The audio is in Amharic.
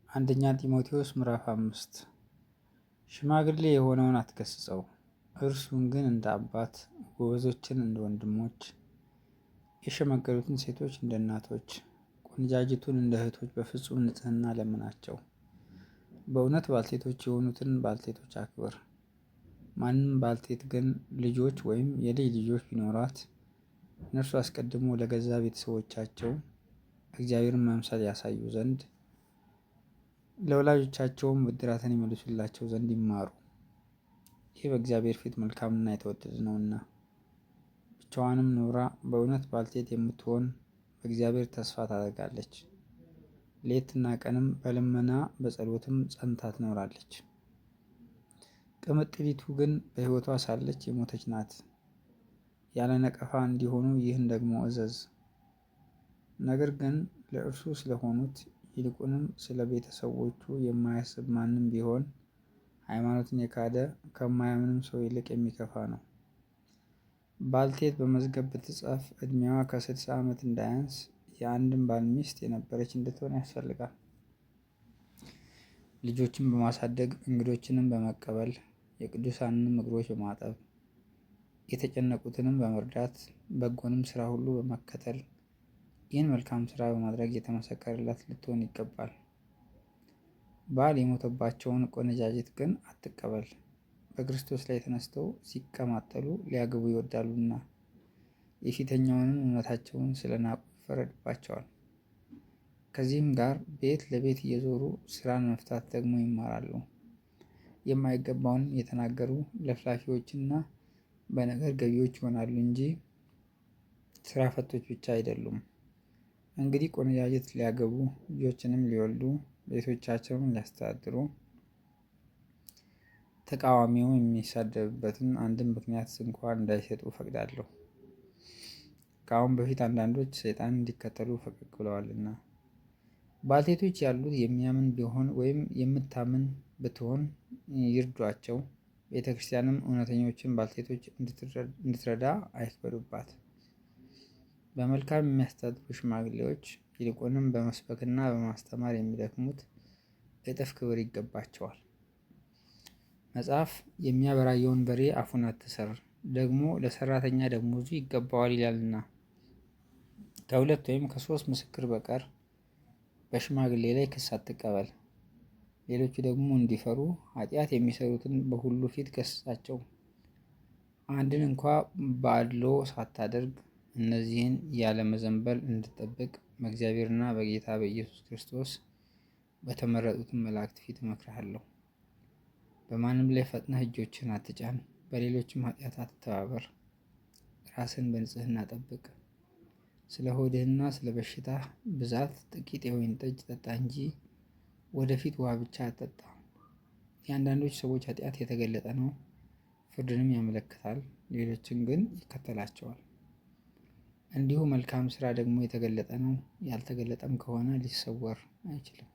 አንደኛ ጢሞቴዎስ ምዕራፍ 5 ሽማግሌ የሆነውን አትገስጸው፣ እርሱን ግን እንደ አባት፣ ጎበዞችን እንደ ወንድሞች፣ የሸመገሉትን ሴቶች እንደ እናቶች፣ ቆንጃጅቱን እንደ እህቶች በፍጹም ንጽሕና ለምናቸው። በእውነት ባልቴቶች የሆኑትን ባልቴቶች አክብር። ማንም ባልቴት ግን ልጆች ወይም የልጅ ልጆች ቢኖራት እነርሱ አስቀድሞ ለገዛ ቤተሰቦቻቸው እግዚአብሔርን መምሰል ያሳዩ ዘንድ ለወላጆቻቸውም ብድራትን ይመልሱላቸው ዘንድ ይማሩ። ይህ በእግዚአብሔር ፊት መልካምና የተወደደ ነውና። ብቻዋንም ኖራ በእውነት ባልቴት የምትሆን በእግዚአብሔር ተስፋ ታደርጋለች። ሌትና ቀንም በልመና በጸሎትም ጸንታ ትኖራለች። ቅምጥሊቱ ግን በሕይወቷ ሳለች የሞተች ናት። ያለ ነቀፋ እንዲሆኑ ይህን ደግሞ እዘዝ። ነገር ግን ለእርሱ ስለሆኑት ይልቁንም ስለ ቤተሰቦቹ የማያስብ ማንም ቢሆን ሃይማኖትን የካደ ከማያምንም ሰው ይልቅ የሚከፋ ነው። ባልቴት በመዝገብ ብትጻፍ ዕድሜዋ ከ60 ዓመት እንዳያንስ የአንድም ባል ሚስት የነበረች እንድትሆን ያስፈልጋል። ልጆችን በማሳደግ እንግዶችንም በመቀበል የቅዱሳንንም እግሮች በማጠብ የተጨነቁትንም በመርዳት በጎንም ስራ ሁሉ በመከተል ይህን መልካም ስራ በማድረግ የተመሰከረላት ልትሆን ይገባል። ባል የሞተባቸውን ቆነጃጅት ግን አትቀበል። በክርስቶስ ላይ ተነስተው ሲቀማጠሉ ሊያገቡ ይወዳሉና የፊተኛውንም እምነታቸውን ስለናቁ ይፈረድባቸዋል። ከዚህም ጋር ቤት ለቤት እየዞሩ ስራን መፍታት ደግሞ ይማራሉ። የማይገባውን የተናገሩ ለፍላፊዎችና በነገር ገቢዎች ይሆናሉ እንጂ ስራ ፈቶች ብቻ አይደሉም። እንግዲህ ቆነጃጅት ሊያገቡ ልጆችንም ሊወልዱ ቤቶቻቸውን ሊያስተዳድሩ ተቃዋሚው የሚሳደብበትን አንድም ምክንያት እንኳን እንዳይሰጡ እፈቅዳለሁ። ከአሁን በፊት አንዳንዶች ሰይጣንን እንዲከተሉ ፈቀቅ ብለዋልና። ባልቴቶች ያሉት የሚያምን ቢሆን ወይም የምታምን ብትሆን ይርዷቸው። ቤተ ክርስቲያንም እውነተኞችን ባልቴቶች እንድትረዳ አይክበዱባት። በመልካም የሚያስተዳድሩ ሽማግሌዎች ይልቁንም በመስበክና በማስተማር የሚደክሙት እጥፍ ክብር ይገባቸዋል። መጽሐፍ የሚያበራየውን በሬ አፉን አትሰር፣ ደግሞ ለሰራተኛ ደመወዙ ይገባዋል ይላልና። ከሁለት ወይም ከሶስት ምስክር በቀር በሽማግሌ ላይ ክስ አትቀበል። ሌሎቹ ደግሞ እንዲፈሩ ኃጢአት የሚሰሩትን በሁሉ ፊት ገስጻቸው። አንድን እንኳ በአድልዎ ሳታደርግ እነዚህን ያለ መዘንበል እንድትጠብቅ በእግዚአብሔርና በጌታ በኢየሱስ ክርስቶስ በተመረጡትን መላእክት ፊት እመክርሃለሁ። በማንም ላይ ፈጥነህ እጆችህን አትጫን፣ በሌሎችም ኃጢአት አትተባበር። ራስን በንጽህና ጠብቅ። ስለ ሆድህና ስለ በሽታህ ብዛት ጥቂት የወይን ጠጅ ጠጣ እንጂ ወደፊት ውሃ ብቻ አትጠጣ። የአንዳንዶች ሰዎች ኃጢአት የተገለጠ ነው፣ ፍርድንም ያመለክታል፣ ሌሎችን ግን ይከተላቸዋል። እንዲሁ መልካም ስራ ደግሞ የተገለጠ ነው፣ ያልተገለጠም ከሆነ ሊሰወር አይችልም።